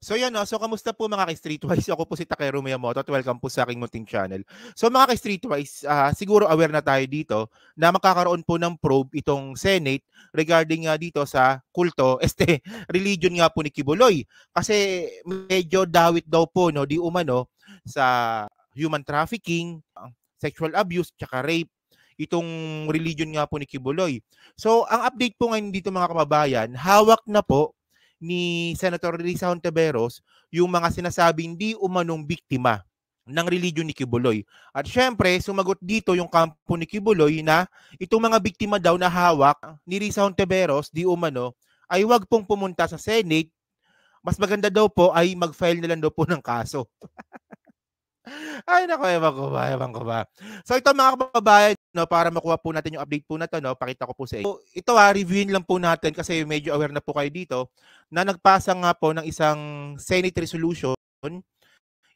So yan, no? So kamusta po mga ka-Streetwise? Ako po si Takeru Miyamoto at welcome po sa aking munting channel. So mga ka-Streetwise, siguro aware na tayo dito na magkakaroon po ng probe itong Senate regarding dito sa kulto, religion nga po ni Kibuloy. Kasi medyo dawit daw po, no, di umano sa human trafficking, sexual abuse, tsaka rape, itong religion nga po ni Kibuloy. So ang update po ngayon dito mga kababayan, hawak na po ni Senator Risa Hontiveros yung mga sinasabing di umanong biktima ng religion ni Kibuloy. At syempre, sumagot dito yung kampo ni Kibuloy na itong mga biktima daw na hawak ni Risa Hontiveros di umano ay wag pong pumunta sa Senate. Mas maganda daw po ay mag-file na lang daw po ng kaso. Ay naku, ewan ko ba. So ito mga kababayan, no, para makuha po natin yung update po na to, no, pakita ko po sa inyo. So, ito reviewin lang po natin kasi medyo aware na po kayo dito na nagpasa nga po ng isang Senate resolution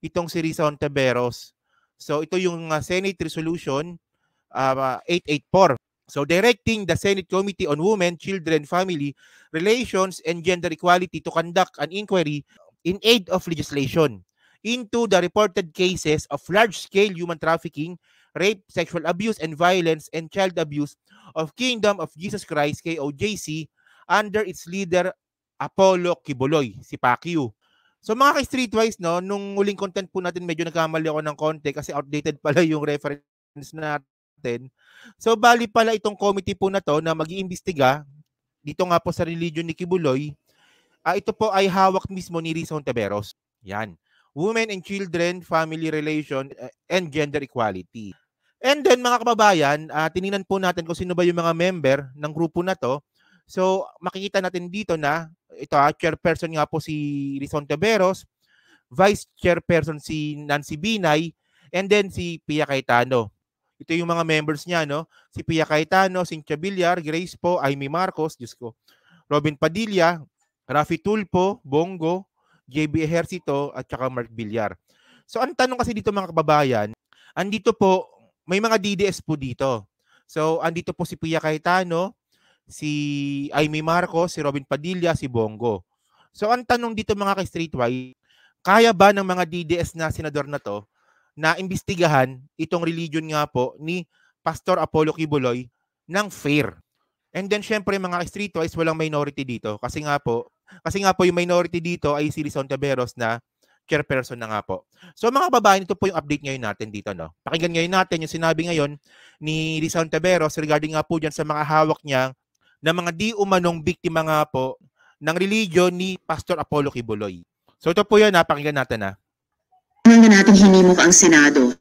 itong si Risa Hontiveros. So ito yung Senate Resolution 884. So directing the Senate Committee on Women, Children, Family Relations, and Gender Equality to conduct an inquiry in aid of legislation into the reported cases of large-scale human trafficking, rape, sexual abuse and violence, and child abuse of Kingdom of Jesus Christ, KOJC, under its leader, Apollo Kibuloy, si Pacquiao. So mga ka-Streetwise, no, nung huling content po natin, medyo nagkamali ako ng konti kasi outdated pala yung reference natin. So bali pala itong committee po na to na mag-iimbestiga dito nga po sa religion ni Kibuloy, ito po ay hawak mismo ni Risa Hontiveros. Yan. Women and Children, Family Relation, and Gender Equality. And then mga kababayan, tiningnan po natin kung sino ba yung mga member ng grupo na to. So makikita natin dito na ito, chairperson nga po si Risa Hontiveros, vice chairperson si Nancy Binay, and then si Pia Cayetano. Ito yung mga members niya, no? Si Pia Cayetano, Cynthia Villar, Grace Po, Amy Marcos, Diyos ko, Robin Padilla, Rafi Tulfo, Bongo, JB Ejercito, at saka Mark Villar. So ang tanong kasi dito mga kababayan, andito po, may mga DDS po dito. So andito po si Pia Cayetano, si Amy Marcos, si Robin Padilla, si Bongo. So ang tanong dito mga ka-Streetwise, kaya ba ng mga DDS na senador na to na imbestigahan itong religion nga po ni Pastor Apollo Kibuloy ng fair? And then syempre mga ka-Streetwise, walang minority dito kasi nga po yung minority dito ay si Risa Hontiveros na chairperson na nga po. So mga babae, ito po yung update ngayon natin dito, no? Pakinggan ngayon natin yung sinabi ngayon ni Risa Hontiveros regarding nga po dyan sa mga hawak niya na mga di umanong biktima nga po ng religion ni Pastor Apollo Kibuloy. So ito po yan, pakinggan natin na. Hanggang natin hinimok ang Senado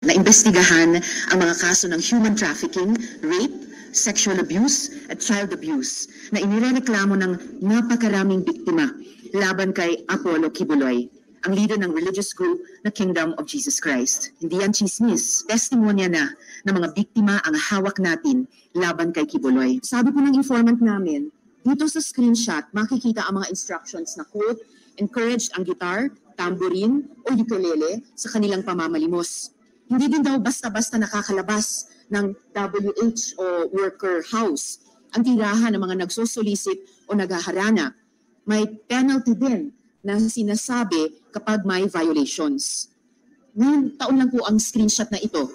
na imbestigahan ang mga kaso ng human trafficking, rape, sexual abuse at child abuse na inireklamo ng napakaraming biktima laban kay Apollo Kibuloy, ang leader ng religious group na Kingdom of Jesus Christ. Hindi yan chismis. Testimonya na ng mga biktima ang hawak natin laban kay Kibuloy. Sabi po ng informant namin, dito sa screenshot, makikita ang mga instructions na quote, encouraged ang guitar, tambourine o ukulele sa kanilang pamamalimos. Hindi din daw basta-basta nakakalabas ng WH o worker house ang tirahan ng mga nagsosolicit o naghaharana. May penalty din na sinasabi kapag may violations. Ngayon, taon lang po ang screenshot na ito.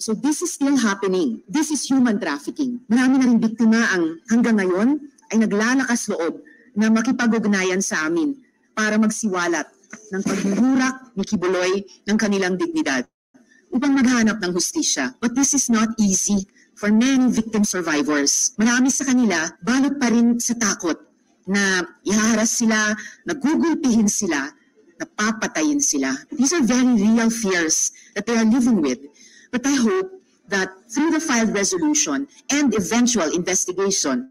So this is still happening. This is human trafficking. Marami na rin biktima ang hanggang ngayon ay naglalakas loob na makipag-ugnayan sa amin para magsiwalat ng paghuhurak ni Kibuloy ng kanilang dignidad upang maghanap ng hustisya. But this is not easy for many victim survivors. Marami sa kanila, balot pa rin sa takot na ihaharas sila, nagugulpihin sila, napapatayin sila. These are very real fears that they are living with. But I hope that through the filed resolution and eventual investigation,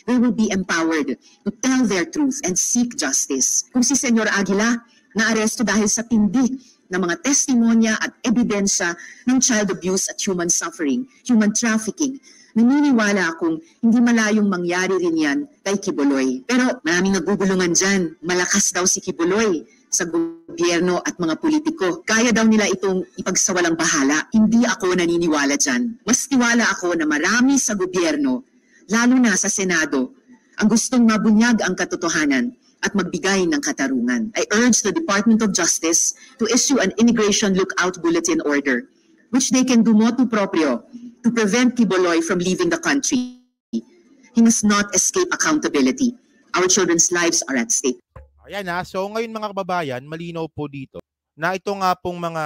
they will be empowered to tell their truth and seek justice. Kung si Senyor Aguila naaresto dahil sa tindi ng mga testimonya at ebidensya ng child abuse at human suffering, human trafficking, naniniwala akong hindi malayong mangyari rin yan kay Kibuloy. Pero maraming nagugulungan dyan. Malakas daw si Kibuloy sa gobyerno at mga politiko. Kaya daw nila itong ipagsawalang bahala. Hindi ako naniniwala dyan. Mas tiwala ako na marami sa gobyerno, lalo na sa Senado, ang gustong mabunyag ang katotohanan at magbigay ng katarungan. I urge the Department of Justice to issue an Immigration Lookout Bulletin Order, which they can do motu proprio to prevent Quiboloy from leaving the country. He must not escape accountability. Our children's lives are at stake. Ayan na. So ngayon mga kababayan, malinaw po dito na ito nga pong mga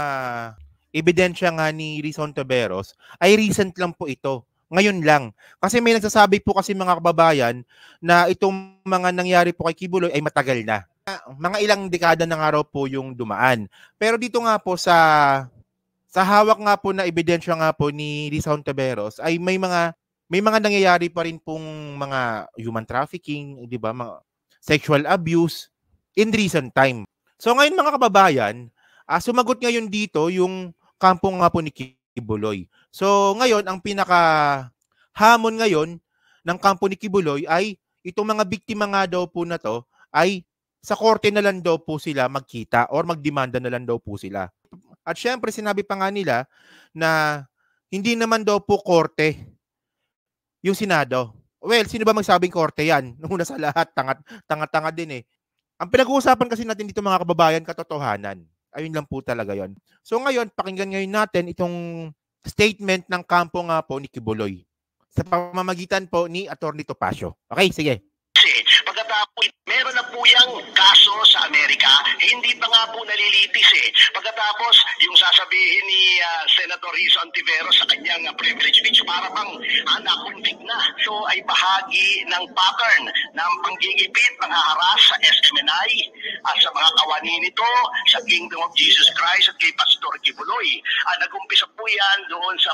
ebidensya nga ni Rizon Taveros ay recent lang po ito. Ngayon lang. Kasi may nagsasabi po kasi mga kababayan na itong mga nangyari po kay Quiboloy ay matagal na. Mga ilang dekada na nga raw po yung dumaan. Pero dito nga po sa hawak nga po na ebidensya nga po ni Rizon Taveros ay may mga nangyayari pa rin pong mga human trafficking, di ba? Mga sexual abuse in recent time. So ngayon mga kababayan, sumagot ngayon dito yung kampo nga po ni Quiboloy. So ngayon, ang pinaka-hamon ngayon ng kampo ni Quiboloy ay itong mga biktima nga daw po na to ay sa korte na lang daw po sila magkita or magdemanda na lang daw po sila. At syempre sinabi pa nga nila na hindi naman daw po korte yung Senado. Well, sino ba magsabing korte yan? Una sa lahat, tanga-tanga din eh. Ang pinag-uusapan kasi natin dito mga kababayan, katotohanan. Ayun lang po talaga yon. So ngayon, pakinggan ngayon natin itong statement ng kampo nga po ni Quiboloy sa pamamagitan po ni Atty. Topacio. Okay, sige. Pagkatapos, meron na po yung kaso sa Amerika, hindi pa nga po nalilitis eh. Pagkatapos, yung sasabihin ni Senator Rizon Taveros sa kanyang privilege speech, para bang nakuntik na. So ay bahagi ng pattern ng panggigipit, panghaharas sa SMNI, sa mga kawani nito, sa Kingdom of Jesus Christ at kay Pastor Quiboloy. Nag-umpisa po yan doon sa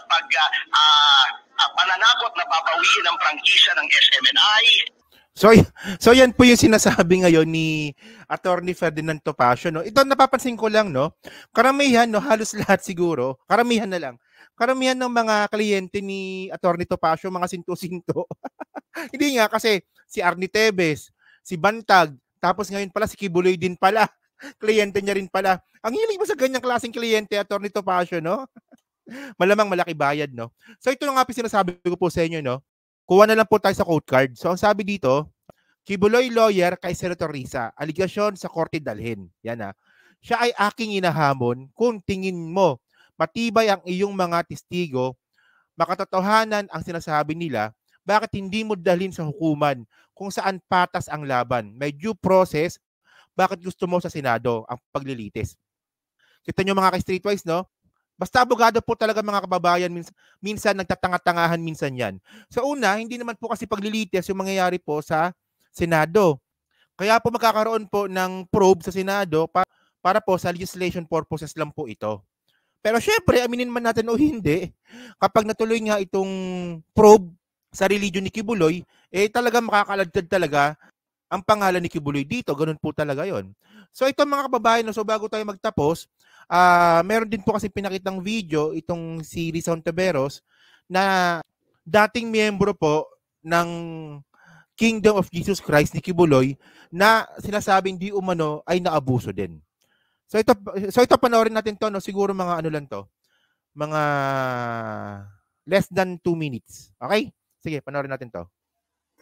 pananakot na babawiin ng prangkisa ng SMNI. So yan po yung sinasabi ngayon ni Atty. Ferdinand Topacio, no. Ito napapansin ko lang, no. Karamihan, no, halos lahat siguro, karamihan na lang. Karamihan ng mga kliyente ni Atty. Topacio, mga sinto-sinto. Hindi nga kasi si Arnie Tevez, si Bantag, tapos ngayon pala si Quiboloy din pala. Kliyente niya rin pala. Ang hilig mo sa ganyang klaseng kliyente, Atty. Topacio, no? Malamang malaki bayad, no. So ito na nga po sinasabi ko po sa inyo, no. Kuha na lang po tayo sa quote card. So, ang sabi dito, Quiboloy lawyer kay Senator Risa, aligasyon sa korte dalhin. Yan na. Siya ay aking inahamon kung tingin mo matibay ang iyong mga testigo, makatotohanan ang sinasabi nila, bakit hindi mo dalhin sa hukuman kung saan patas ang laban? May due process, bakit gusto mo sa Senado ang paglilitis? Kita nyo mga ka-streetwise, no? Basta abogado po talaga mga kababayan, minsan nagtatanga-tangahan minsan yan. Sa una, hindi naman po kasi paglilitis yung mangyayari po sa Senado. Kaya po magkakaroon po ng probe sa Senado para po sa legislation purposes lang po ito. Pero syempre, aminin man natin o hindi, kapag natuloy nga itong probe sa religion ni Quiboloy, talaga makakaladkad talaga ang pangalan ni Quiboloy dito. Ganun po talaga yon. So ito mga kababayan, so bago tayo magtapos, meron din po kasi pinakitang video itong si Rizon Taveros na dating miyembro po ng Kingdom of Jesus Christ ni Quiboloy na sinasabing di umano ay naabuso din. So ito panoorin natin to, no? Siguro mga ano lang to. Mga less than 2 minutes. Okay? Sige, panoorin natin to.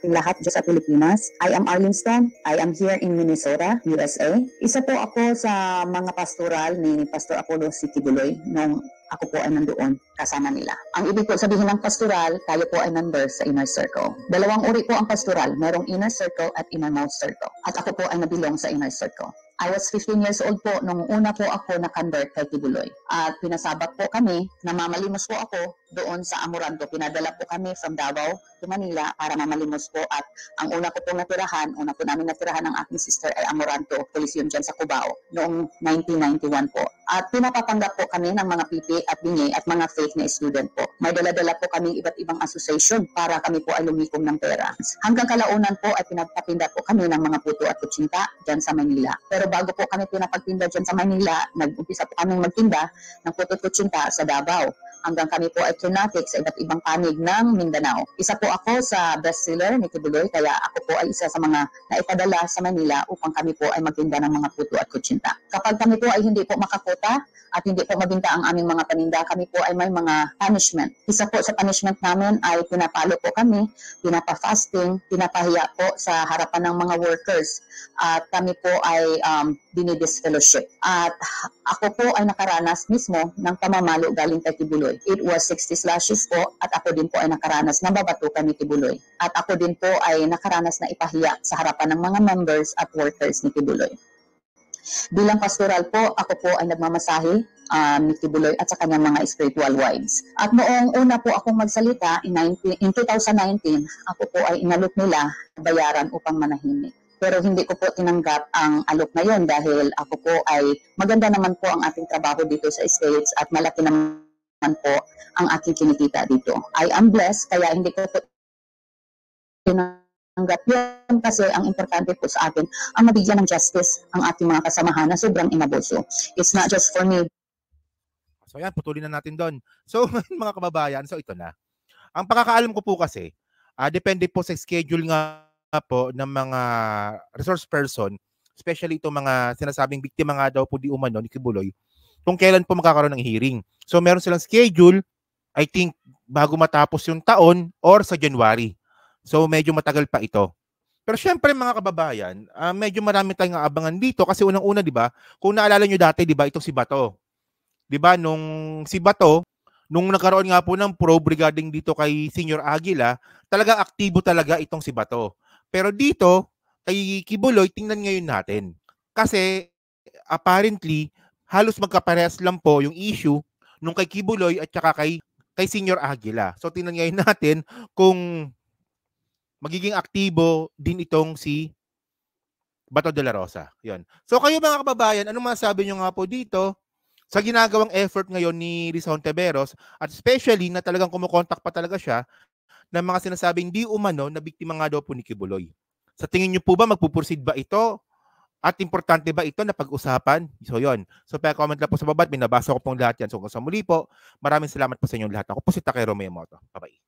Lahat dyan sa Pilipinas. I am Arlene Stone. I am here in Minnesota, USA. Isa po ako sa mga pastoral ni Pastor Apollo C. Quiboloy nung ako po ay nandoon kasama nila. Ang ibig po sabihin ng pastoral, tayo po ay member sa inner circle. Dalawang uri po ang pastoral, merong inner circle at innermost circle. At ako po ay nabilong sa inner circle. I was 15 years old po nung una po ako na-convert kay Quiboloy. At pinasabak po kami, namamalimos po ako doon sa Amoranto. Pinadala po kami from Davao to Manila para mamalimos po. At ang una ko po natirahan, una po namin natirahan ng aking sister ay Amoranto, Coliseum dyan sa Cubao, noong 1991 po. At pinapapanggap po kami ng mga pipi at bingi at mga fake na student po. May dala-dala po kami iba't ibang association para kami po ay lumikom ng pera. Hanggang kalaunan po ay pinagpapinda po kami ng mga puto at kutsinta dyan sa Manila. Pero bago po kami pinapagtinda dyan sa Manila, nag-umpisa po kami magtinda ng puto at kutsinta sa Davao. hanggang kami po ay traumatic sa iba't ibang panig ng Mindanao. Isa po ako sa bestseller ni Kibuloy, kaya ako po ay isa sa mga naipadala sa Manila upang kami po ay magtinda ng mga puto at kutsinta. Kapag kami po ay hindi po makakuta at hindi po mabinta ang aming mga paninda, kami po ay may mga punishment. Isa po sa punishment namin ay pinapalo po kami, pinapa-fasting, pinapahiya po sa harapan ng mga workers, at kami po ay dinidisfellowship. At ako po ay nakaranas mismo ng pamamalo galing kay Kibuloy. It was 60 slashes po, at ako din po ay nakaranas na babatukan ni Kibuloy. At ako din po ay nakaranas na ipahiya sa harapan ng mga members at workers ni Kibuloy. Bilang pastoral po, ako po ay nagmamasahe ni Kibuloy at sa kanyang mga spiritual wives. At noong una po akong magsalita, in 2019, ako po ay inalok nila bayaran upang manahimik. Pero hindi ko po tinanggap ang alok na yon dahil ako po ay maganda naman po ang ating trabaho dito sa States at malaki naman po ang aking kinikita dito. I am blessed, kaya hindi ko po tinanggap yun kasi ang importante po sa akin ang mabigyan ng justice ang ating mga kasamahan na sobrang inabuso. It's not just for me. So yan, putulin na natin doon. So mga kababayan, so ito na. Ang pagkakaalam ko po kasi, depende po sa schedule nga po ng mga resource person, especially itong mga sinasabing biktima nga daw po di umano ni Kibuloy, kung kailan po magkakaroon ng hearing. So meron silang schedule, I think, bago matapos yung taon or sa January. So medyo matagal pa ito. Pero syempre mga kababayan, medyo marami tayong aabangan dito kasi unang-una, di ba, kung naalala nyo dati, di ba, itong si Bato. Di ba, nung si Bato, nung nagkaroon nga po ng probe regarding dito kay Senior Aguila, talaga aktibo talaga itong si Bato. Pero dito, kay Kibuloy, tingnan ngayon natin. Kasi apparently, halos magkaparehas lang po yung issue nung kay Kibuloy at saka kay Senior Aguila. So tingnan ngayon natin kung magiging aktibo din itong si Bato de la Rosa. Yun. So kayo mga kababayan, anong masasabi nyo nga po dito sa ginagawang effort ngayon ni Risa Hontiveros, at especially na talagang kumukontak pa talaga siya ng mga sinasabing di umano na biktima nga daw po ni Kibuloy. Sa tingin niyo po ba magpuproceed ba ito? At importante ba ito na pag-usapan? So yon. So pa-comment lang po sa baba, binabasa ko pong lahat yan. So kung sa muli po, maraming salamat po sa inyong lahat. Ako po si Takero Miyamoto. Bye-bye.